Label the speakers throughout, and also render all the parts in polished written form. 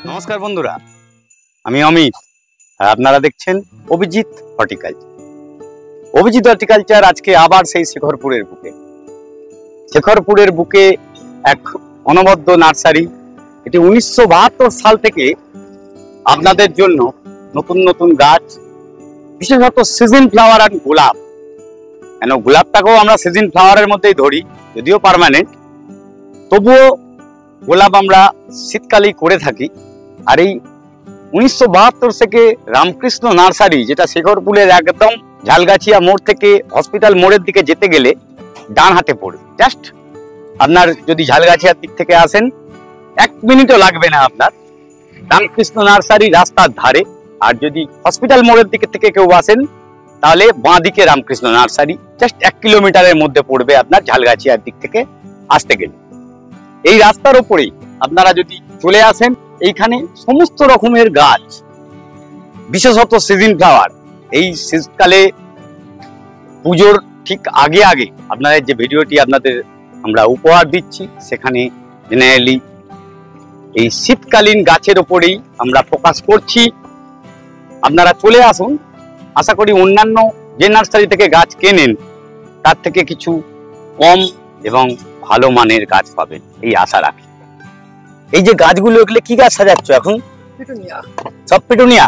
Speaker 1: নমস্কার বন্ধুরা, আমি অমিত আর আপনারা দেখছেন অভিজিৎ হর্টিকালচার। অভিজিৎ হর্টিকালচার আজকে আবার সেই শেখরপুরের বুকে এক অনবদ্য নার্সারি। এটি 1972 সাল থেকে আপনাদের জন্য নতুন নতুন গাছ, বিশেষত সিজন ফ্লাওয়ার আর গোলাপ, কেন গোলাপটাকেও আমরা সিজন ফ্লাওয়ারের মধ্যেই ধরি, যদিও পার্মানেন্ট, তবুও গোলাপ আমরা শীতকালেই করে থাকি। আর এই 1972 থেকে রামকৃষ্ণ নার্সারি, যেটা শেখরপুরের একদম ঝালগাছিয়া মোড় থেকে হসপিটাল মোড়ের দিকে যেতে গেলে ডান হাতে পড়বে। জাস্ট আপনার যদি ঝালগাছিয়ার দিক থেকে আসেন 1 মিনিটও লাগবে না আপনার, রামকৃষ্ণ নার্সারি রাস্তার ধারে। আর যদি হসপিটাল মোড়ের দিকে থেকে কেউ আসেন তাহলে বাঁ দিকে রামকৃষ্ণ নার্সারি, জাস্ট 1 কিলোমিটারের মধ্যে পড়বে আপনার ঝালগাছিয়ার দিক থেকে আসতে গেলে। এই রাস্তার উপরেই আপনারা যদি চলে আসেন, এইখানে সমস্ত রকমের গাছ, বিশেষত সিজন ফ্লাওয়ার। এই শীতকালে পুজোর ঠিক আগে আগে আপনাদের যে ভিডিওটি আপনাদের আমরা উপহার দিচ্ছি, সেখানে জেনারেলি এই শীতকালীন গাছের উপরেই আমরা ফোকাস করছি। আপনারা চলে আসুন, আশা করি অন্যান্য যে নার্সারি থেকে গাছ কেনেন তার থেকে কিছু কম এবং ভালো মানের গাছ পাবেন, এই আশা রাখি। এই যে গাছগুলো, এগুলো কি গাছ সাজাচ্ছ এখন? পিটুনিয়া। সব পিটুনিয়া?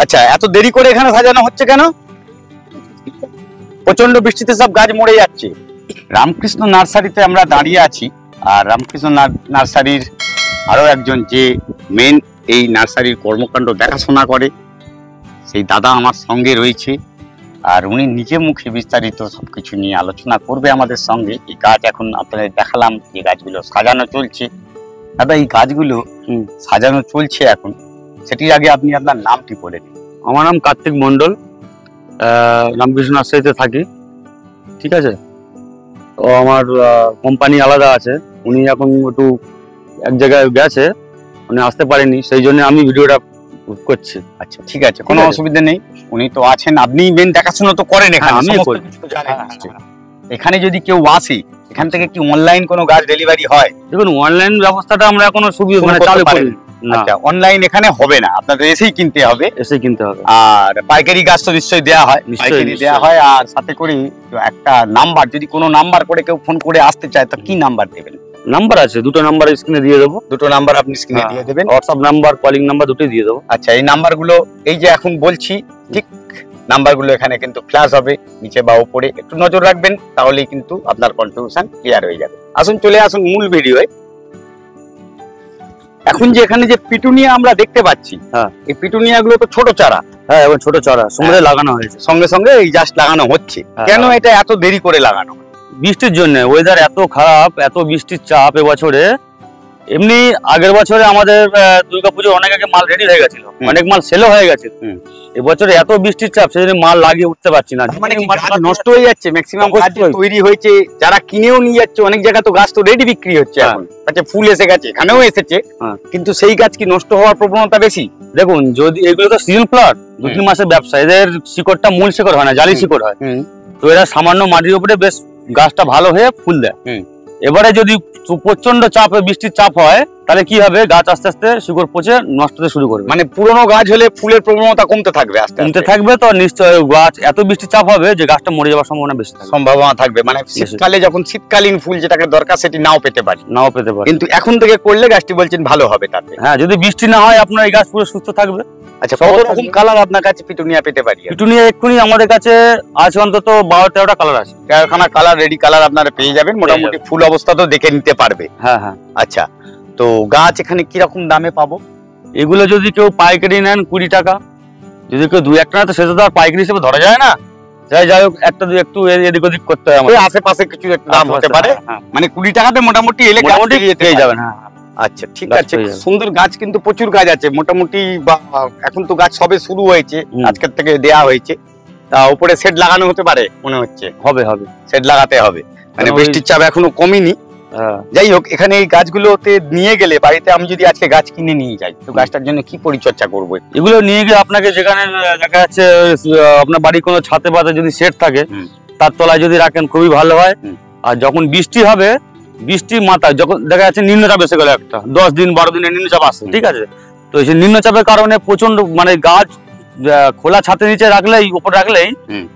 Speaker 1: আচ্ছা, এত দেরি করে এখানে সাজানো হচ্ছে কেন? প্রচন্ড বৃষ্টিতে সব গাছ মরে যাচ্ছে। রামকৃষ্ণ নার্সারিতে আমরা দাঁড়িয়ে আছি, আর রামকৃষ্ণ নার্সারির আরো একজন যে মেন এই নার্সারির কর্মকাণ্ড দেখাশোনা করে, সেই দাদা আমার সঙ্গে রয়েছে। আর উনি নিজে মুখে বিস্তারিত সবকিছু নিয়ে আলোচনা করবে আমাদের সঙ্গে। এই গাছ এখন আপনাদের দেখালাম, যে গাছগুলো সাজানো চলছে। দাদা, এই গাছগুলো সাজানো চলছে এখন, সেটির আগে আপনি আপনার নামটি বলে দিন।
Speaker 2: আমার নাম কার্তিক মন্ডল, রামকৃষ্ণ নার্সারিতে থাকি। ঠিক আছে, তো আমার কোম্পানি আলাদা আছে। উনি এখন একটু এক জায়গায় গেছে, উনি আসতে পারেনি, সেই জন্য আমি ভিডিওটা করছি।
Speaker 1: আচ্ছা, ঠিক আছে, কোনো অসুবিধা নেই। উনি তো আছেন, আপনি মেন দেখাশোনা তো করেন এখানে, আমি করি। এখানে যদি কেউ আসে, এখান থেকে কি অনলাইন কোনো গাছ ডেলিভারি হয়?
Speaker 2: দেখুন, অনলাইন ব্যবস্থাটা আমরা এখনো সুবিধা চালু করি না।
Speaker 1: অনলাইন এখানে হবে না, আপনাদের এসেই কিনতে হবে। আর পাইকারি গাছ তো নিশ্চয়ই দেওয়া হয়, পাইকারি দেওয়া হয়। আর সাথে করে একটা নাম্বার, যদি কোনো নাম্বার করে কেউ ফোন করে আসতে চায়, তো কি নাম্বার দেবেন?
Speaker 2: নাম্বার আছে, 2টো নাম্বার স্ক্রিনে দিয়ে দেবো।
Speaker 1: 2টো নাম্বার আপনি স্ক্রিনে দিয়ে দেবেন,
Speaker 2: হোয়াটসঅ্যাপ নাম্বার, কলিং নাম্বার দুটোই দিয়ে দেবো।
Speaker 1: আচ্ছা, এই নাম্বারগুলো, এই যে এখন বলছি, ঠিক নাম্বারগুলো এখানে কিন্তু ফ্ল্যাশ হবে নিচে বা উপরে, একটু নজর রাখবেন, তাহলেই কিন্তু আপনার কনফিউশন ক্লিয়ার হয়ে যাবে। আসুন, চলে আসুন মূল ভিডিওয়ে। এখন যে এখানে যে পিটুনিয়া আমরা দেখতে পাচ্ছি, এই পিটুনিয়া গুলো তো ছোট চারা।
Speaker 2: হ্যাঁ, এবং ছোট চারা সঙ্গে লাগানো হয়েছে,
Speaker 1: সঙ্গে সঙ্গে এই জাস্ট লাগানো হচ্ছে। কেন এটা এত দেরি করে লাগানো?
Speaker 2: বৃষ্টির জন্য। ওয়েদার এত খারাপ, এত বৃষ্টির চাপ এবছরে। এমনি আগের বছরে আমাদের দুর্গাপুজোর অনেক আগে মাল রেডি হয়ে গেছিল, অনেক মাল সেলও হয়ে গেছে। এবছরে এত বৃষ্টির চাপ, সেজন্য মাল লাগিয়ে উঠতে পারছি না।
Speaker 1: মানে নষ্ট হয়ে যাচ্ছে, ম্যাক্সিমাম গাছ তৈরি হয়েছে, যারা কিনেও নিয়ে যাচ্ছে। অনেক জায়গা তো গাছ তো রেডি বিক্রি হচ্ছে এখন, আচ্ছা ফুল এসে গেছে, এখানেও এসেছে, কিন্তু সেই গাছ কি নষ্ট হওয়ার প্রবণতা বেশি?
Speaker 2: দেখুন, যদি এগুলো তো সিজন ফ্লাওয়ার, 2-3 মাসের ব্যবসা, এদের শিকড়টা মূল শিকড় হয় না, জালি শিকড় হয়। তো এরা সামান্য মাটির উপরে বেশ গাছটা ভালো হয়ে ফুল দেয়। এবারে যদি প্রচন্ড চাপে বৃষ্টির চাপ হয়, তাহলে কি হবে, গাছ আস্তে আস্তে শিকড় পচে নষ্ট হতে শুরু করবে।
Speaker 1: মানে পুরোনো গাছ হলে ফুলের প্রবণতা কমতে থাকবে, কমতে
Speaker 2: থাকবে। তো নিশ্চয় গাছ এত বৃষ্টির চাপ হবে যে গাছটা মরে যাওয়ার সম্ভাবনা বেশি
Speaker 1: থাকবে। মানে শীতকালে যখন শীতকালীন ফুল যেটাকে দরকার, সেটি নাও পেতে পারে। কিন্তু এখন থেকে করলে গাছটি বলছেন ভালো হবে তাতে।
Speaker 2: হ্যাঁ, যদি বৃষ্টি না হয় আপনার এই গাছ পুরো সুস্থ থাকবে।
Speaker 1: আচ্ছা, কত রকম কালার আপনার কাছে পিটুনিয়া পেতে পারি?
Speaker 2: পিটুনিয়া এক্ষুনি আমাদের কাছে আছে অন্তত 12-13টা কালার আছে।
Speaker 1: 13খানা কালার, রেডি কালার আপনারা পেয়ে যাবেন। মোটামুটি ফুল অবস্থা তো দেখে নিতে পারবে।
Speaker 2: হ্যাঁ হ্যাঁ।
Speaker 1: আচ্ছা, তো গাছ এখানে কিরকম দামে পাবো?
Speaker 2: এগুলো যদি কেউ পাইকারি নেন 20 টাকা, যদি কেউ 2-1টা নেয়, তো সেটা তো আর পাইকারি হিসেবে ধরা যায় না। যাই হোক, একটা দুই একটু এদিক ওদিক করতে হয়, আমাদের
Speaker 1: আশেপাশে কিছু একটা দাম হতে পারে। মানে 20 টাকাতে মোটামুটি এলে পেয়ে যাবেন। হ্যাঁ, আচ্ছা ঠিক আছে। সুন্দর গাছ কিন্তু প্রচুর গাছ আছে মোটামুটি। এখন তো গাছ সবে শুরু হয়েছে, আজকের থেকে দেয়া হয়েছে। তা উপরে শেড লাগানো হতে পারে মনে হচ্ছে।
Speaker 2: হবে,
Speaker 1: শেড লাগাতে হবে, মানে বৃষ্টির চাপ এখনো কমেনি। যাই হোক, এখানে এই গাছগুলোতে নিয়ে গেলে, বাড়িতে আমি যদি আজকে গাছ কিনে নিয়ে যাই, তো গাছটার জন্য কি পরিচর্যা করবো?
Speaker 2: এগুলো নিয়ে গিয়ে আপনাকে, যেখানে দেখা যাচ্ছে আপনার বাড়ির কোনো ছাতে পাতে যদি শেড থাকে, তার তলায় যদি রাখেন খুবই ভালো হয়। আর যখন বৃষ্টি হবে, বৃষ্টি মাথায় যখন দেখা যাচ্ছে নিম্নচাপ এসে গেল একটা 10 দিন 12 দিনের নিম্নচাপ আসে, ঠিক আছে, তো এই নিম্নচাপের কারণে প্রচন্ড মানে গাছ খোলা ছাদের নিচে রাখলেই, উপরে রাখলেই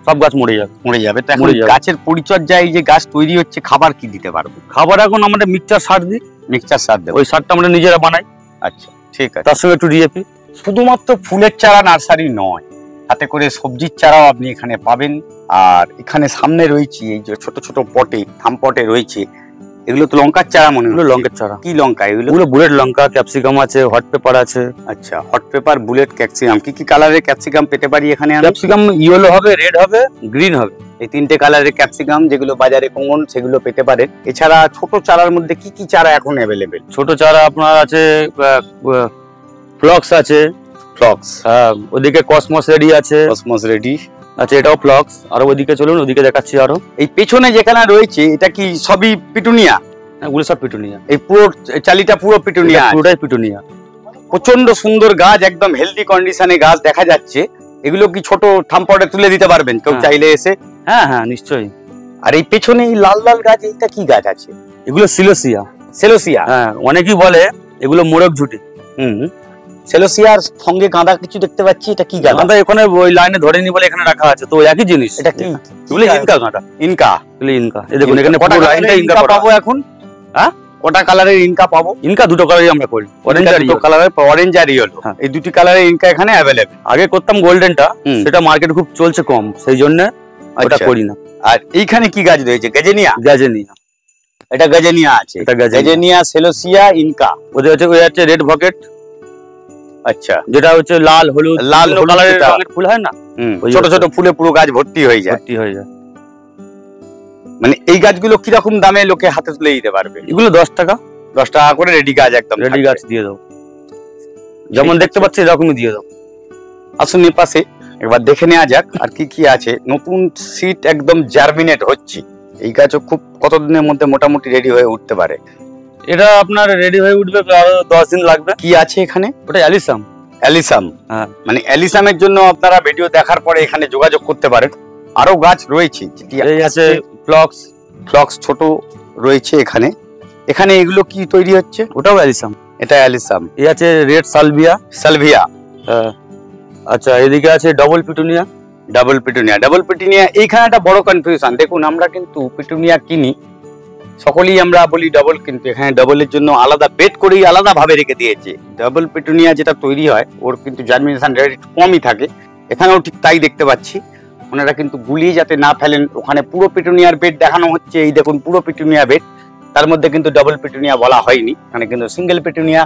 Speaker 2: সব গাছ মরে যাবে।
Speaker 1: তো এখন গাছের পরিচর্যায় এই যে গাছ তৈরি হচ্ছে, খাবার কি দিতে পারবো?
Speaker 2: খাবার এখন আমাদের মিক্সচার সার দিই।
Speaker 1: মিক্সচার সার দেবো?
Speaker 2: ওই সারটা আমরা নিজেরা বানাই।
Speaker 1: আচ্ছা, ঠিক আছে।
Speaker 2: তার সঙ্গে একটু ডিএপি।
Speaker 1: শুধুমাত্র ফুলের চারা নার্সারি নয়, সাথে করে সবজির চারাও আপনি এখানে পাবেন। আর এখানে সামনে রয়েছে এই যে ছোট ছোট পটে, থাম পটে রয়েছে, এগুলো তো লঙ্কার চারা মনে হলো।
Speaker 2: লঙ্কার চারা?
Speaker 1: কি লঙ্কা এগুলো?
Speaker 2: বুলেট লঙ্কা, ক্যাপসিকাম আছে, হট পেপার আছে।
Speaker 1: আচ্ছা, হট পেপার, বুলেট, ক্যাপসিকাম। কি কি কালারের ক্যাপসিকাম পেতে পারি এখানে?
Speaker 2: ক্যাপসিকাম ইয়েলো হবে, রেড হবে, গ্রিন হবে,
Speaker 1: এই 3টে কালারের ক্যাপসিকাম যেগুলো বাজারে কমন, সেগুলো পেতে পারেন। এছাড়া ছোট চারার মধ্যে কি কি চারা এখন অ্যাভেলেবেল?
Speaker 2: ছোট চারা আপনার আছে, ফ্লক্স আছে।
Speaker 1: ফ্লক্স? হ্যাঁ।
Speaker 2: ওদিকে কসমস রেডি আছে।
Speaker 1: কসমস রেডি
Speaker 2: আচ্ছা, এটাও ফ্লক্স। আর ওদিকে চলুন, ওদিকে দেখাচ্ছি আরো।
Speaker 1: এই পেছনে যেখানে রয়েছে এটা কি সবই পিটুনিয়া?
Speaker 2: ওগুলো সব পিটুনিয়া।
Speaker 1: এই পুরো চালিটা পুরো পিটুনিয়া?
Speaker 2: পুরোটাই পিটুনিয়া।
Speaker 1: প্রচন্ড সুন্দর গাছ, একদম হেলদি কন্ডিশনে গাছ দেখা যাচ্ছে। এগুলো কি ছোট থামপটে তুলে দিতে পারবেন কেউ চাইলে এসে?
Speaker 2: হ্যাঁ হ্যাঁ, নিশ্চয়ই।
Speaker 1: আর এই পেছনে এই লাল লাল গাছ, এইটা কি গাছ আছে?
Speaker 2: এগুলো সিলোসিয়া।
Speaker 1: সেলোসিয়া?
Speaker 2: হ্যাঁ, অনেকেই বলে এগুলো মোরগ ঝুটি।
Speaker 1: সেলোসিয়ার সঙ্গে গাঁদা কিছু দেখতে পাচ্ছি, এটা কি গাঁদা?
Speaker 2: এখানে ওই লাইনে ধরেনি বলে এখানে রাখা আছে, তো একই জিনিস।
Speaker 1: এটা কি?
Speaker 2: এগুলো ইনকা গাঁদা।
Speaker 1: ইনকা?
Speaker 2: এগুলো ইনকা। এই দেখুন এখানে
Speaker 1: কটা কালারের ইনকা পাবো এখন?
Speaker 2: হ্যাঁ,
Speaker 1: কটা কালারের ইনকা পাবো?
Speaker 2: ইনকা দুটো কালারই আমরা করি, অরেঞ্জ আর ইয়েলো।
Speaker 1: কালারের, অরেঞ্জ আর ইয়েলো, এই দুটি কালারের ইনকা এখানে অ্যাভেলেবল।
Speaker 2: আগে করতাম গোল্ডেনটা, সেটা মার্কেট খুব চলছে কম, সেই জন্য ওটা করি না।
Speaker 1: আর এইখানে কি গাছ রয়েছে? গেজেনিয়া?
Speaker 2: গেজেনিয়া।
Speaker 1: এটা গেজেনিয়া আছে।
Speaker 2: এটা
Speaker 1: গেজেনিয়া, সেলোসিয়া, ইনকা।
Speaker 2: ওদের হচ্ছে ওই আছে রেড ভকেট।
Speaker 1: আচ্ছা,
Speaker 2: যেটা হচ্ছে লাল হলুদ, লাল কালারের রঙের ফুল হয় না,
Speaker 1: ছোট ছোট ফুলে পুরো গাছ ভর্তি হয়ে যায়। মানে এই গাছগুলো কিরকম দামে লোকে হাতে তুলে দিতে পারবে?
Speaker 2: এগুলো 10 টাকা।
Speaker 1: 10 টাকা করে রেডি গাছ, একদম
Speaker 2: রেডি গাছ দিয়ে দাও, যেমন দেখতে পাচ্ছি এরকমই দিয়ে দাও।
Speaker 1: আসুন এই পাশে একবার দেখে নেওয়া যাক আর কি কি আছে। নতুন সিট একদম জার্মিনেট হচ্ছে। এই গাছও খুব কতদিনের মধ্যে মোটামুটি রেডি হয়ে উঠতে পারে?
Speaker 2: এটা আপনার রেডি হয়ে উঠবে আরো 10 দিন লাগবে।
Speaker 1: কি আছে এখানে?
Speaker 2: ওটা অ্যালিসাম।
Speaker 1: অ্যালিসাম?
Speaker 2: হ্যাঁ,
Speaker 1: মানে অ্যালিসামের জন্য আপনারা ভিডিও দেখার পরে এখানে যোগাযোগ করতে পারেন। আরো গাছ রয়েছে,
Speaker 2: এই আছে ফ্লক্স।
Speaker 1: ফ্লক্স ছোট রয়েছে এখানে। এখানে এগুলো কি তৈরি হচ্ছে?
Speaker 2: ওটাও অ্যালিসাম।
Speaker 1: এটা অ্যালিসাম।
Speaker 2: এই আছে রেড সালভিয়া।
Speaker 1: সালভিয়া?
Speaker 2: হ্যাঁ। আচ্ছা, এদিকে আছে double petunia.
Speaker 1: Double petunia? Double petunia এইখানে একটা বড় কনফিউশন। দেখুন, আমরা কিন্তু পিটুনিয়া কিনি, সকলেই আমরা বলি ডাবল, কিন্তু এখানে ডাবলের জন্য আলাদা বেড করেই আলাদা ভাবে রেখে দিয়েছে। ডাবল পিটুনিয়া যেটা তৈরি হয় ওর কিন্তু জার্মিনেশন রেট একটু কমই থাকে। এখানেও ঠিক তাই দেখতে পাচ্ছি। ওনারা কিন্তু গুলিয়ে যাতে না ফেলেন, ওখানে পুরো পিটুনিয়ার বেড দেখানো হচ্ছে। এই দেখুন পুরো পিটুনিয়া বেড, তার মধ্যে কিন্তু ডাবল পিটুনিয়া বলা হয়নি, এখানে কিন্তু সিঙ্গেল পিটুনিয়া।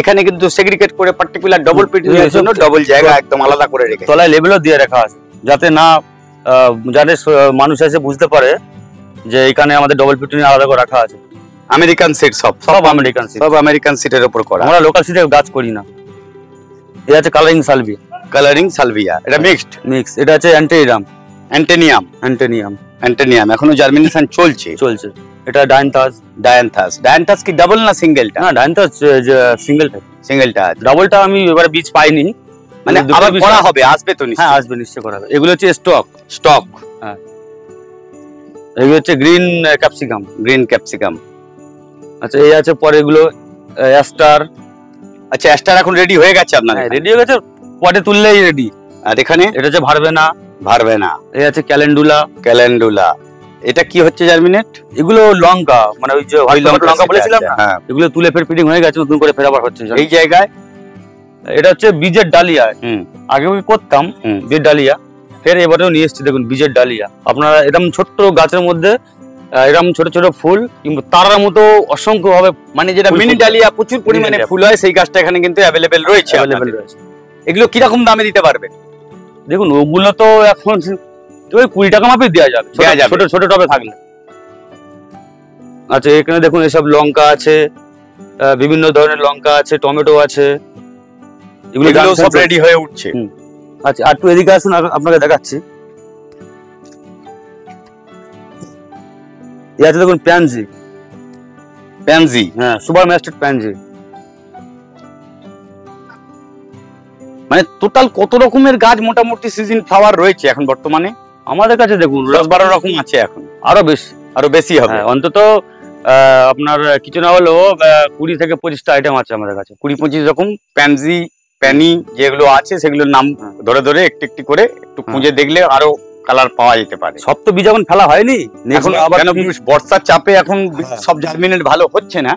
Speaker 1: এখানে কিন্তু সেগ্রিগেট করে পার্টিকুলার ডাবল পিটুনিয়ার জন্য ডাবল জায়গা একদম আলাদা করে রেখেছে।
Speaker 2: তলায় লেবেলও দিয়ে রাখা আছে, যাতে না যাতে মানুষ এসে বুঝতে পারে যে এখানে আমাদের ডাবল পিটুনিয়া আলাদা করে রাখা আছে।
Speaker 1: American seat? সব
Speaker 2: আমেরিকান সিট,
Speaker 1: সব আমেরিকান সিটের উপর করা।
Speaker 2: আমরা লোকাল সিটে গাছ করি না। এটা আছে কালারিং সালভিয়া।
Speaker 1: কালারিং সালভিয়া, এটা মিক্সড?
Speaker 2: মিক্স। এটা আছে অ্যান্টেনিয়াম।
Speaker 1: অ্যান্টেনিয়াম?
Speaker 2: অ্যান্টেনিয়াম।
Speaker 1: অ্যান্টেনিয়াম এখনো জার্মিনেশন চলছে?
Speaker 2: চলছে। এটা ডায়ান্থাস।
Speaker 1: ডায়ান্থাস? ডায়ান্থাস কি ডাবল না সিঙ্গেলটা?
Speaker 2: না, ডায়ান্থাস সিঙ্গেলটা।
Speaker 1: সিঙ্গেলটা আছে।
Speaker 2: ডাবলটা আমি এবারে বীজ পাইনি,
Speaker 1: মানে আবার করা হবে, আসবে তো?
Speaker 2: হ্যাঁ, আসবে, নিশ্চয় করা হবে। এগুলো হচ্ছে স্টক।
Speaker 1: স্টক?
Speaker 2: হ্যাঁ। এগুলো হচ্ছে গ্রিন ক্যাপসিকাম।
Speaker 1: Green capsicum.
Speaker 2: আচ্ছা, এই আছে পরে এগুলো অ্যাস্টার।
Speaker 1: আচ্ছা, অ্যাস্টার এখন রেডি হয়ে গেছে আপনার?
Speaker 2: রেডি হয়ে গেছে, পটে তুললেই রেডি।
Speaker 1: আর এখানে?
Speaker 2: এটা হচ্ছে ভারবেনা।
Speaker 1: ভারবেনা।
Speaker 2: এই আছে ক্যালেন্ডুলা।
Speaker 1: ক্যালেন্ডুলা। এটা কি হচ্ছে জার্মিনেট?
Speaker 2: এগুলো লঙ্কা, মানে ওই যে লঙ্কা বলেছিলাম না, এগুলো তুলে ফের ফিটিং হয়ে গেছে, নতুন করে ফের আবার হচ্ছে
Speaker 1: এই জায়গায়।
Speaker 2: এটা হচ্ছে বীজের ডালিয়া। আগে ওই করতাম বীজের ডালিয়া, ফের এবারেও নিয়ে এসেছি। দেখুন বীজের ডালিয়া। আপনারা এরকম ছোট্ট গাছের মধ্যে এরকম ছোট ছোট ফুল, কিন্তু তারার মতো অসংখ্য ভাবে, মানে যেটা মিনি ডালিয়া প্রচুর পরিমাণে ফুল হয়, সেই গাছটা এখানে কিন্তু অ্যাভেলেবেল রয়েছে। এগুলো কিরকম দামে দিতে পারবেন? দেখুন, ওগুলো তো এখন ওই 20 টাকা মাপে দেওয়া যাবে, ছোট ছোট টবে থাকলে। আচ্ছা, এখানে দেখুন এসব লঙ্কা আছে, বিভিন্ন ধরনের লঙ্কা আছে, টমেটো আছে,
Speaker 1: এগুলো সব রেডি হয়ে উঠছে।
Speaker 2: আচ্ছা, আর একটু এদিকে আসুন, আপনাকে দেখাচ্ছি। এই আছে দেখুন প্যানজি।
Speaker 1: প্যানজি?
Speaker 2: হ্যাঁ, সুপার ম্যাস্টেড প্যানজি।
Speaker 1: মানে টোটাল কত রকমের গাছ মোটামুটি সিজন ফ্লাওয়ার রয়েছে এখন বর্তমানে?
Speaker 2: আমাদের কাছে দেখুন
Speaker 1: 10-12 রকম আছে এখন,
Speaker 2: আরো বেশি।
Speaker 1: আরো বেশি হবে।
Speaker 2: অন্তত আপনার কিছু না হলেও 20 থেকে 25টা আইটেম আছে আমাদের কাছে।
Speaker 1: 20-25 রকম প্যানজি প্যানি যেগুলো আছে সেগুলোর নাম ধরে ধরে একটু একটু করে একটু খুঁজে দেখলে আরো কালার পাওয়া যেতে পারে।
Speaker 2: সব তো বীজ এখন ফেলা হয়নি,
Speaker 1: এখন আবার বর্ষার চাপে এখন সব জার্মিনেট ভালো হচ্ছে না।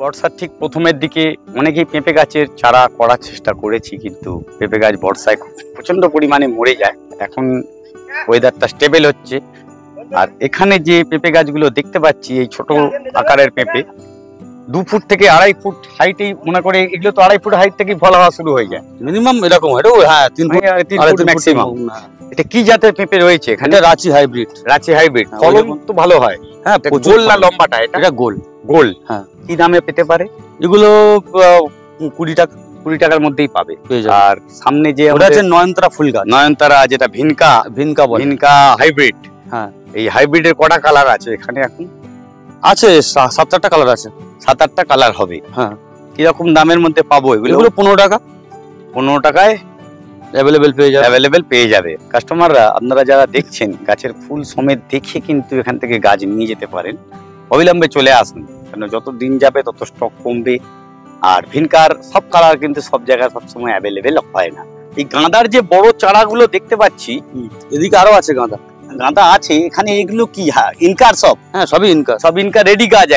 Speaker 1: বর্ষার ঠিক প্রথমের দিকে অনেকেই পেঁপে গাছের চারা করার চেষ্টা করেছি, কিন্তু পেঁপে গাছ বর্ষায় প্রচন্ড পরিমাণে মরে যায়। এখন ওয়েদারটা স্টেবল হচ্ছে। আর এখানে যে পেঁপে গাছগুলো দেখতে পাচ্ছি, এই ছোট আকারের পেঁপে 2 ফুট থেকে 2.5 ফুট হাইটেই, মনে করে এগুলো তো 2.5 ফুট হাইট থেকেই ফল হওয়া শুরু হয়ে যায়
Speaker 2: মিনিমাম এরকম হয়। হ্যাঁ 3 ফুট
Speaker 1: ম্যাক্সিমাম। এটা কি জাতের পেঁপে রয়েছে এখানে?
Speaker 2: রাঁচি হাইব্রিড।
Speaker 1: রাঁচি হাইব্রিড, ফলন তো ভালো হয়।
Speaker 2: হ্যাঁ
Speaker 1: গোল না লম্বাটা? এটা গোল। গোল,
Speaker 2: হ্যাঁ।
Speaker 1: কি দামে পেতে পারে
Speaker 2: এগুলো? 20
Speaker 1: টাকার মধ্যেই পাবে। আর সামনে যে
Speaker 2: নয়নতারা ফুল গাছ,
Speaker 1: নয়নতারা যেটা ভিনকা
Speaker 2: ভিনকা
Speaker 1: হাইব্রিড,
Speaker 2: হ্যাঁ
Speaker 1: এই হাইব্রিডের কটা কালার আছে এখানে? এখন
Speaker 2: আছে 7-8টা কালার আছে।
Speaker 1: 7-8টা কালার হবে,
Speaker 2: হ্যাঁ।
Speaker 1: কিরকম দামের মধ্যে পাবো এগুলো?
Speaker 2: 15 টাকা।
Speaker 1: 15 টাকায় অ্যাভেলেবেল পেয়ে যাবে। কাস্টমাররা, আপনারা যারা দেখছেন, গাছের ফুল সমেত দেখে কিন্তু এখান থেকে গাছ নিয়ে যেতে পারেন। অবিলম্বে চলে আসুন, কারণ যত দিন যাবে তত স্টক কমবে। আর ভিনকার সব কালার কিন্তু সব জায়গায় সবসময় অ্যাভেলেবেল হয় না। এই গাঁদার যে বড় চারাগুলো দেখতে পাচ্ছি,
Speaker 2: এদিকে আরো আছে গাঁদা
Speaker 1: আছে এখানে। এগুলো কি ইনকার? সব?
Speaker 2: হ্যাঁ সবই ইনকা।
Speaker 1: সব ইনকা রেডি গাছ,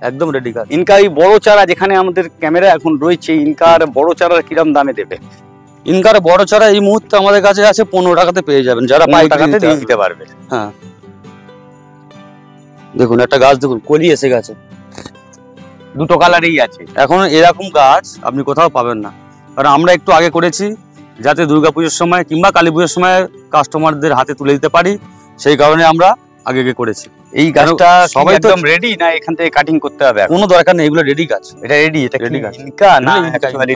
Speaker 1: একদম
Speaker 2: রেডি গাছ।
Speaker 1: ইনকা এই বড় চারা যেখানে আমাদের ক্যামেরা এখন রয়েছে, ইনকার বড় চারা কিরম দামে দেবে?
Speaker 2: ইনকার বড় চারা এই মুহূর্তে আমাদের কাছে আছে 15 টাকাতে পেয়ে যাবেন, যারা
Speaker 1: টাকাতে দিয়ে দিতে পারবে।
Speaker 2: হ্যাঁ দেখুন একটা গাছ, দেখুন কলি এসে গেছে,
Speaker 1: 2টো কালারেই আছে।
Speaker 2: এখন এরকম গাছ আপনি কোথাও পাবেন না, কারণ আমরা একটু আগে করেছি যাতে দুর্গাপুজোর সময় কিংবা কালী পুজোর সময় কাস্টমারদের হাতে তুলে দিতে পারি, সেই কারণে আমরা আগে করেছি।
Speaker 1: এই গাছটা সবাই একদম রেডি না? এখান থেকে কাটিং করতে হবে?
Speaker 2: কোনো দরকার নেই, এগুলো রেডি গাছ।
Speaker 1: এটা রেডি? এটা
Speaker 2: রেডি গাছ।
Speaker 1: ইনকা না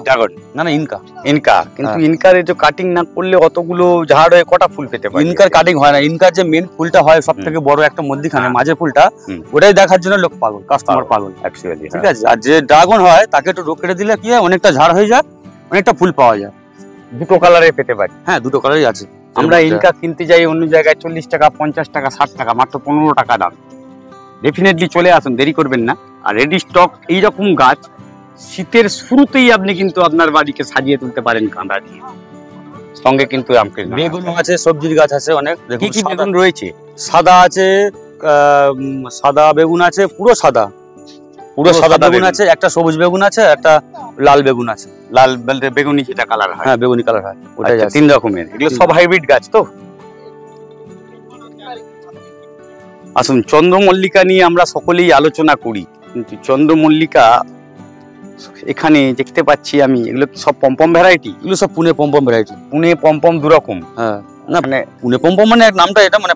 Speaker 1: ড্রাগন?
Speaker 2: না ইনকা।
Speaker 1: কিন্তু ইনকার এই যে কাটিং না করলে অতগুলো ঝাড় হয়ে কটা ফুল পেতে পারে?
Speaker 2: ইনকার কাটিং হয় না। ইনকার যে মেন ফুলটা হয় সব থেকে বড় একটা মধ্যখানে মাঝে ফুলটা, ওটাই দেখার জন্য লোক পাগল, কাস্টমার পাগল অ্যাকচুয়ালি। ঠিক আছে। আর যে ড্রাগন হয় তাকে একটু রোগ কেটে দিলে কি হয়, অনেকটা ঝাড় হয়ে যায়, অনেকটা ফুল পাওয়া যায়।
Speaker 1: 2টো কালারে পেতে পারি?
Speaker 2: হ্যাঁ 2টো কালারই আছে।
Speaker 1: আমরা ইনকা কিনতে যাই অন্য জায়গায় 40 টাকা, 50 টাকা, 60 টাকা, মাত্র 15 টাকা দাম। ডেফিনেটলি চলে আসুন, দেরি করবেন না। আর রেডি স্টক এইরকম গাছ শীতের শুরুতেই আপনি কিন্তু আপনার বাড়িকে সাজিয়ে তুলতে পারেন গাঁদা দিয়ে। সঙ্গে কিন্তু
Speaker 2: বেগুন আছে, সবজির গাছ আছে অনেক।
Speaker 1: কি কি বেগুন রয়েছে?
Speaker 2: সাদা আছে, সাদা বেগুন আছে, পুরো সাদা বেগুন আছে, একটা সবুজ বেগুন আছে, একটা লাল বেগুন আছে।
Speaker 1: লাল বলতে বেগুনি যেটা কালার হয়?
Speaker 2: হ্যাঁ বেগুনি কালার হয়, ওটাই আছে।
Speaker 1: 3 রকমের। এগুলো সব হাইব্রিড গাছ তো? আসুন, চন্দ্রমল্লিকা নিয়ে আমরা সকলেই আলোচনা করি, কিন্তু চন্দ্রমল্লিকা এখানে দেখতে পাচ্ছি আমি, এগুলো সব পম্পম ভ্যারাইটি?
Speaker 2: এগুলো সব পুনে পম্পম ভ্যারাইটি।
Speaker 1: পুনে পম্পম 2 রকম?
Speaker 2: হ্যাঁ, না মানে পুনে পম্পম মানে নামটা এটা, মানে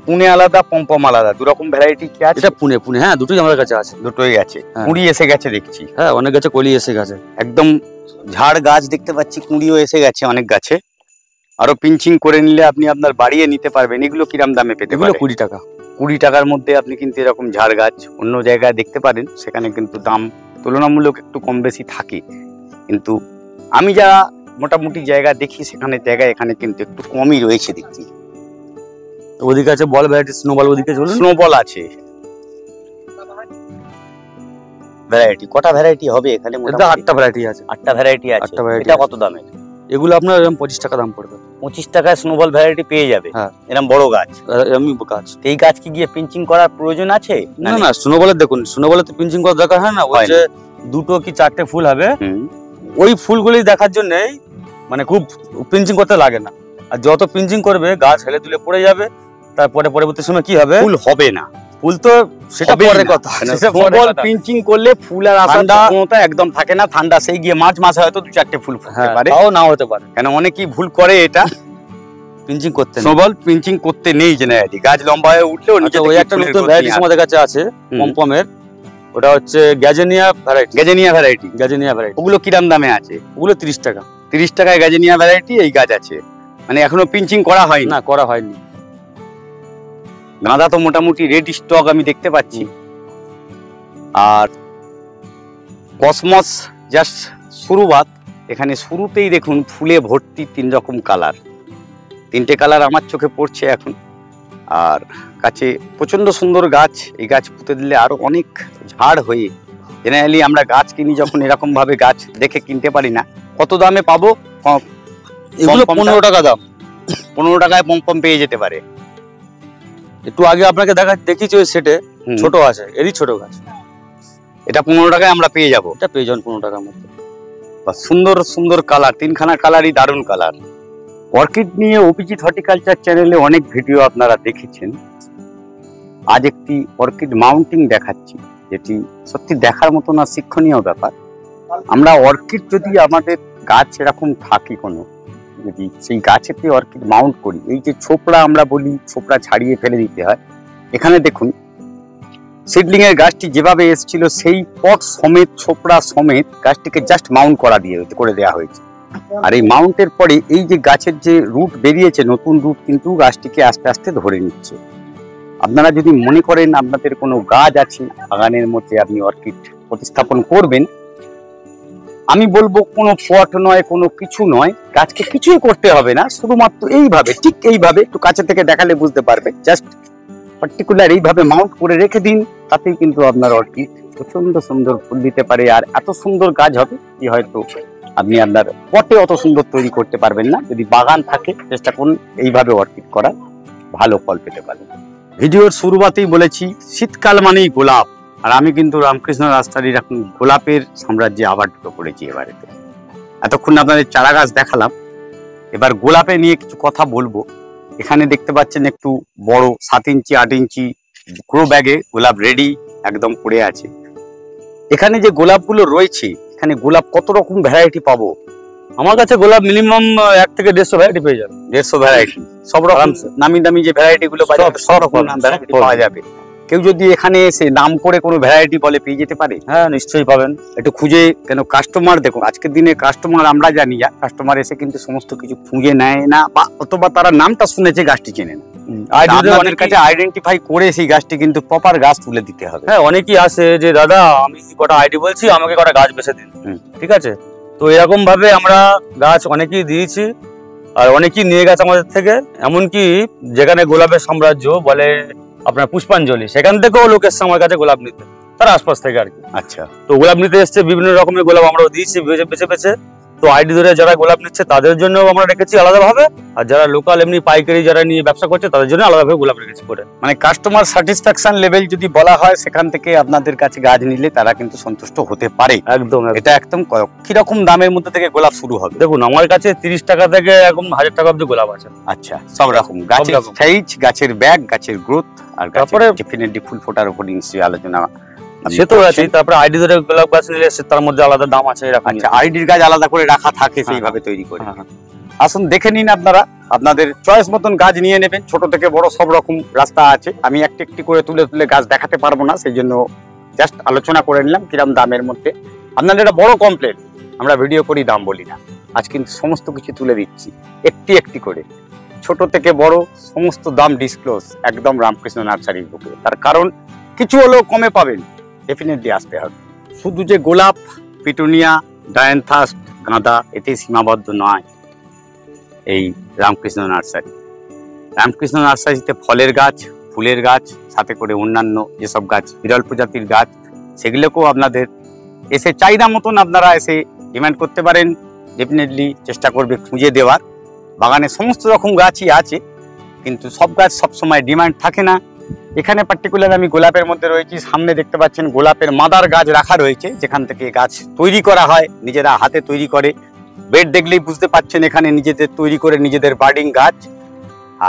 Speaker 1: পুনে আলাদা পম্পম আলাদা, 2 রকম ভ্যারাইটি কি আছে?
Speaker 2: এটা পুনে হ্যাঁ, দুটোই আমাদের কাছে আছে।
Speaker 1: দুটোই আছে। কুঁড়ি এসে গেছে দেখছি।
Speaker 2: হ্যাঁ অনেক গাছে কলি এসে গেছে,
Speaker 1: একদম ঝাড় গাছ দেখতে পাচ্ছি, কুঁড়িও এসে গেছে অনেক গাছে। আরো পিঞ্চিং করে নিলে আপনি আপনার বাড়িয়ে নিতে পারবেন। এগুলো কিরাম দামে পেতে পারেন?
Speaker 2: 20 টাকা।
Speaker 1: 20 টাকার মধ্যে আপনি কিন্তু এরকম ঝাড় গাছ অন্য জায়গায় দেখতে পারেন, সেখানে কিন্তু দাম তুলনামূলক একটু কম বেশি থাকে। কিন্তু আমি যা মোটামুটি জায়গা দেখি, সেখানে জায়গায় এখানে কিন্তু একটু কমই রয়েছে দেখছি।
Speaker 2: ওদিকে আছে বল ভ্যারাইটি, স্নোবল। ওদিকে চলুন,
Speaker 1: স্নোবল আছে ভ্যারাইটি। কটা ভ্যারাইটি হবে এখানে?
Speaker 2: 8টা ভ্যারাইটি আছে।
Speaker 1: 8টা ভ্যারাইটি আছে। এটা কত দামের?
Speaker 2: এগুলো আপনার 25 টাকা দাম পড়বে।
Speaker 1: 25 টাকায় স্নোবল ভ্যারাইটি পেয়ে যাবে?
Speaker 2: হ্যাঁ,
Speaker 1: এরকম বড় গাছ।
Speaker 2: এমনি গাছ।
Speaker 1: এই গাছ কি গিয়ে পিঞ্চিং করার প্রয়োজন আছে?
Speaker 2: না, স্নোবলের দেখুন, স্নোবলের তো পিঞ্চিং করার দরকার হয় না। ওই যে 2টো কি 4টে ফুল হবে, ওই ফুলগুলি দেখার জন্য মানে খুব পিঞ্চিং করতে লাগে না। আর যত পিঞ্চিং করবে গাছ হেলে দুলে পড়ে যাবে, তারপরে পরবর্তী সময় কি হবে?
Speaker 1: ফুল হবে না।
Speaker 2: ফুল তো সেটা পরের কথা।
Speaker 1: স্নোবল পিঞ্চিং করলে ফুল আর আসার ক্ষমতা একদম থাকে না। ঠান্ডা সেই গিয়ে মার্চ মাসে হয়তো 2-4টে ফুল ফুটতে পারে,
Speaker 2: তাও নাও হতে পারে।
Speaker 1: কেন অনেকেই ভুল করে এটা,
Speaker 2: পিঞ্চিং করতে।
Speaker 1: স্নোবল পিঞ্চিং করতে নেই জেনারেলি। গাছ লম্বা হয়ে উঠলেও নিচে
Speaker 2: ওই একটা নতুন ভ্যারাইটি আমাদের কাছে আছে পম্পমের, ওটা হচ্ছে গ্যাজেনিয়া ভ্যারাইটি। গ্যাজেনিয়া ভ্যারাইটি
Speaker 1: ওগুলো কিরাম দামে আছে?
Speaker 2: ওগুলো 30 টাকা।
Speaker 1: 30 টাকায় গ্যাজেনিয়া ভ্যারাইটি এই গাছ আছে। মানে এখনো পিঞ্চিং করা হয়নি?
Speaker 2: না, করা হয়নি।
Speaker 1: গাঁদা তো মোটামুটি রেডি স্টক আমি দেখতে পাচ্ছি। আর কসমস জাস্ট শুরুবাত। এখানে শুরুতেই দেখুন ফুলে ভর্তি 3 রকম কালার। 3টে কালার আমার চোখে পড়ছে এখন। আর কাছে প্রচন্ড সুন্দর গাছ। এই গাছ পুঁতে দিলে আরো অনেক ঝাড় হয়ে, জেনারেলি আমরা গাছ কিনি যখন এরকম ভাবে গাছ দেখে কিনতে পারি না। কত দামে পাবো?
Speaker 2: এগুলো 15 টাকা দাম।
Speaker 1: 15 টাকায় পম পেয়ে যেতে পারে।
Speaker 2: একটু আগে আপনাকে দেখিয়েছি ওই সেটে ছোট আছে, এরই ছোট গাছ।
Speaker 1: এটা 15 টাকায় আমরা পেয়ে যাবো।
Speaker 2: এটা পেয়ে যান 15 টাকার মধ্যে।
Speaker 1: সুন্দর সুন্দর কালার, 3খানা কালারই দারুণ কালার। অর্কিড নিয়ে অভিজিৎ হর্টিকালচার চ্যানেলে অনেক ভিডিও আপনারা দেখেছেন। আজ একটি অর্কিড মাউন্টিং দেখাচ্ছি, যেটি সত্যি দেখার মতো না, শিক্ষণীয় ব্যাপার। আমরা অর্কিড যদি আমাদের গাছ এরকম থাকে কোনো, যদি সেই গাছেতে অর্কিড মাউন্ট করি, এই যে ছোপড়া আমরা বলি, ছোপড়া ছাড়িয়ে ফেলে দিতে হয়। এখানে দেখুন সিডলিং এর গাছটি যেভাবে এসেছিল সেই পট সমেত, ছোপড়া সমেত গাছটিকে জাস্ট মাউন্ট করে দেওয়া হয়েছে। আর এই মাউন্টের পরে এই যে গাছের যে রুট বেরিয়েছে, নতুন রুট কিন্তু গাছটিকে আস্তে আস্তে ধরে নিচ্ছে। আপনারা যদি মনে করেন আপনাদের কোনো গাছ আছে বাগানের মধ্যে, আপনি অর্কিড প্রতিস্থাপন করবেন, আমি বলবো কোনো পট নয়, কোনো কিছু নয়, গাছকে কিছুই করতে হবে না, শুধুমাত্র এইভাবে, ঠিক এইভাবে, একটু কাছে থেকে দেখালে বুঝতে পারবে, জাস্ট পার্টিকুলার এইভাবে মাউন্ট করে রেখে দিন, তাতেই কিন্তু আপনার অর্কিড প্রচন্ড সুন্দর ফুল দিতে পারে। আর এত সুন্দর গাছ হবে কি হয়তো আপনি আপনার পটে অত সুন্দর তৈরি করতে পারবেন না। যদি বাগান থাকে চেষ্টা করুন এইভাবে অর্কিড করা, ভালো ফল পেতে পারেন। ভিডিওর শুরুতেই বলেছি শীতকাল মানেই গোলাপ, আর আমি কিন্তু রামকৃষ্ণ নার্সারির এখন গোলাপের সাম্রাজ্যে আবার ঢুকে পড়েছি এবারেতে। এতক্ষণ আপনাদের চারা গাছ দেখালাম, এবার গোলাপে নিয়ে কিছু কথা বলবো। এখানে দেখতে পাচ্ছেন একটু বড় 7 ইঞ্চি 8 ইঞ্চি গ্রো ব্যাগে গোলাপ রেডি একদম পড়ে আছে। এখানে যে গোলাপগুলো রয়েছে, এখানে গোলাপ কত রকম ভ্যারাইটি পাবো?
Speaker 2: আমার কাছে গোলাপ মিনিমাম 1 থেকে 150 ভ্যারাইটি পেয়ে যাবে।
Speaker 1: 150 ভ্যারাইটি, সব রকম নামি দামি যে ভ্যারাইটি গুলো সব রকম ভ্যারাইটি পাওয়া যাবে। কেউ যদি এখানে এসে নাম করে কোনো ভ্যারাইটি বলে পেয়ে যেতে পারে?
Speaker 2: হ্যাঁ, নিশ্চয়ই পাবেন।
Speaker 1: একটু খুঁজে, কেন কাস্টমার দেখুন আজকের দিনে কাস্টমার আমরা জানি, কাস্টমার এসে কিন্তু সমস্ত কিছু খুঁজে নেয় না, বা অথবা তারা নামটা শুনেছে গাছটি চেনে না। আপনাদের কাছে আইডেন্টিফাই করে সেই গাছটি কিন্তু প্রপার গাছ তুলে দিতে হবে।
Speaker 2: হ্যাঁ, অনেকেই আসে যে দাদা আমি কটা আইডি বলছি, আমাকে কটা গাছ বেছে দিন। ঠিক আছে, তো এরকম ভাবে আমরা গাছ অনেকেই দিয়েছি, আর অনেকেই নিয়ে গেছে আমাদের থেকে। এমনকি যেখানে গোলাপের সাম্রাজ্য বলে আপনার পুষ্পাঞ্জলি, সেখান থেকেও লোক এসছে আমার কাছে গোলাপ নিতে, তার আশপাশ থেকে আর কি।
Speaker 1: আচ্ছা,
Speaker 2: তো গোলাপ নিতে এসছে, বিভিন্ন রকমের গোলাপ আমরাও দিয়েছি বেছে বেছে। তো আইডি ধরে যারা গোলাপ নিচ্ছে তাদের জন্য আমরা রেখেছি আলাদাভাবে, আর যারা লোকাল এমনি পাইকারি যারা নিয়ে ব্যবসা করছে তাদের জন্য আলাদাভাবে গোলাপ রেখেছি করে।
Speaker 1: মানে কাস্টমার স্যাটিসফ্যাকশন লেভেল যদি বলা হয়, সেখান থেকে আপনাদের কাছে গাছ নিলে তারা কিন্তু সন্তুষ্ট হতে পারে।
Speaker 2: একদম,
Speaker 1: এটা একদম। কিরকম দামের মধ্যে থেকে গোলাপ শুরু হবে?
Speaker 2: দেখুন আমার কাছে 30 টাকা থেকে একদম 1000 টাকা অব্দি গোলাপ আছে।
Speaker 1: আচ্ছা, সব রকম গাছের সাইজ, গাছের ব্যাগ, গাছের গ্রোথ, আর তারপরে ডেফিনেটলি ফুল ফোটার উপর নিশ্চয়ই আলোচনা
Speaker 2: সে তো আছে। তারপরে আইডি ধরে গোলাপ গাছ নিলে তার মধ্যে আলাদা দাম আছে।
Speaker 1: আচ্ছা, আইডির গাছ আলাদা করে রাখা থাকে, সেইভাবে তৈরি করে। আসুন দেখে নিন, আপনারা আপনাদের চয়েস মতন গাছ নিয়ে নেবেন। ছোট থেকে বড় সব রকম রাস্তা আছে। আমি একটি একটি করে তুলে তুলে গাছ দেখাতে পারবো না, সেই জন্য জাস্ট আলোচনা করে নিলাম কিরম দামের মধ্যে। আপনাদের এটা বড় কমপ্লেন, আমরা ভিডিও করি দাম বলি না। আজ কিন্তু সমস্ত কিছু তুলে দিচ্ছি একটি একটি করে, ছোট থেকে বড় সমস্ত দাম ডিসক্লোজ একদম রামকৃষ্ণ নার্সারির বুকে। তার কারণ কিছু হলেও কমে পাবেন, ডেফিনেটলি আসতে হবে। শুধু যে গোলাপ, পিটুনিয়া, ডায়ান্থাস, গাঁদা এতে সীমাবদ্ধ নয় এই রামকৃষ্ণ নার্সারি। রামকৃষ্ণ নার্সারিতে ফলের গাছ, ফুলের গাছ, সাথে করে অন্যান্য যেসব গাছ বিরল প্রজাতির গাছ, সেগুলোকেও আপনাদের এসে চাহিদা মতন আপনারা এসে ডিমান্ড করতে পারেন। ডেফিনেটলি চেষ্টা করবে খুঁজে দেওয়ার। বাগানে সমস্ত রকম গাছই আছে, কিন্তু সব গাছ সবসময় ডিমান্ড থাকে না। এখানে পার্টিকুলার আমি গোলাপের মধ্যে রয়েছি। সামনে দেখতে পাচ্ছেন গোলাপের মাদার গাছ রাখা রয়েছে, যেখান থেকে গাছ তৈরি করা হয়, নিজেরা হাতে তৈরি করে। বেড দেখলেই বুঝতে পাচ্ছেন এখানে নিজেদের তৈরি করে নিজেদের বার্ডিং গাছ।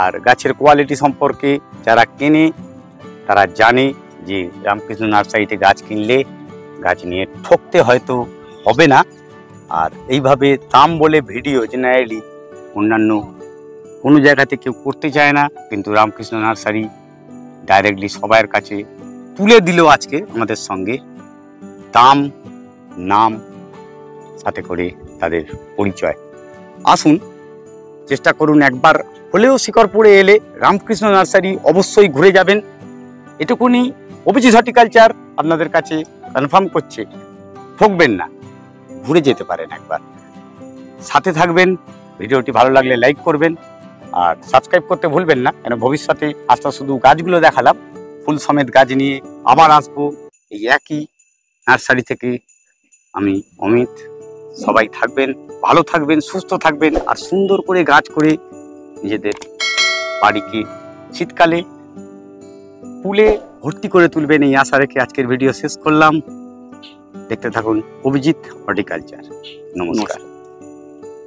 Speaker 1: আর গাছের কোয়ালিটি সম্পর্কে যারা কেনে তারা জানে যে রামকৃষ্ণ নার্সারিতে গাছ কিনলে গাছ নিয়ে ঠকতে হয়তো হবে না। আর এইভাবে দাম বলে ভিডিও জেনারেলি অন্যান্য কোনো জায়গাতে কেউ করতে চায় না, কিন্তু রামকৃষ্ণ নার্সারি ডাইরেক্টলি সবার কাছে তুলে দিল আজকে আমাদের সঙ্গে দাম, নাম, সাথে করে তাদের পরিচয়। আসুন চেষ্টা করুন একবার হলেও শিকরপুরে এলে রামকৃষ্ণ নার্সারি অবশ্যই ঘুরে যাবেন। এটুকুনি অভিজিৎ হর্টিকালচার আপনাদের কাছে কনফার্ম করছে, ঠকবেন না, ঘুরে যেতে পারেন একবার। সাথে থাকবেন। ভিডিওটি ভালো লাগলে লাইক করবেন, আর সাবস্ক্রাইব করতে ভুলবেন না, কেন ভবিষ্যতে আজকে শুধু গাছগুলো দেখালাম, ফুল সমেত গাছ নিয়ে আবার আসবো এই একই নার্সারি থেকে। আমি অমিত। সবাই থাকবেন, ভালো থাকবেন, সুস্থ থাকবেন, আর সুন্দর করে গাছ করে নিজেদের বাড়িকে শীতকালে ফুলে ভর্তি করে তুলবেন, এই আশা রেখে আজকের ভিডিও শেষ করলাম। দেখতে থাকুন অভিজিৎ হর্টিকালচার। নমস্কার।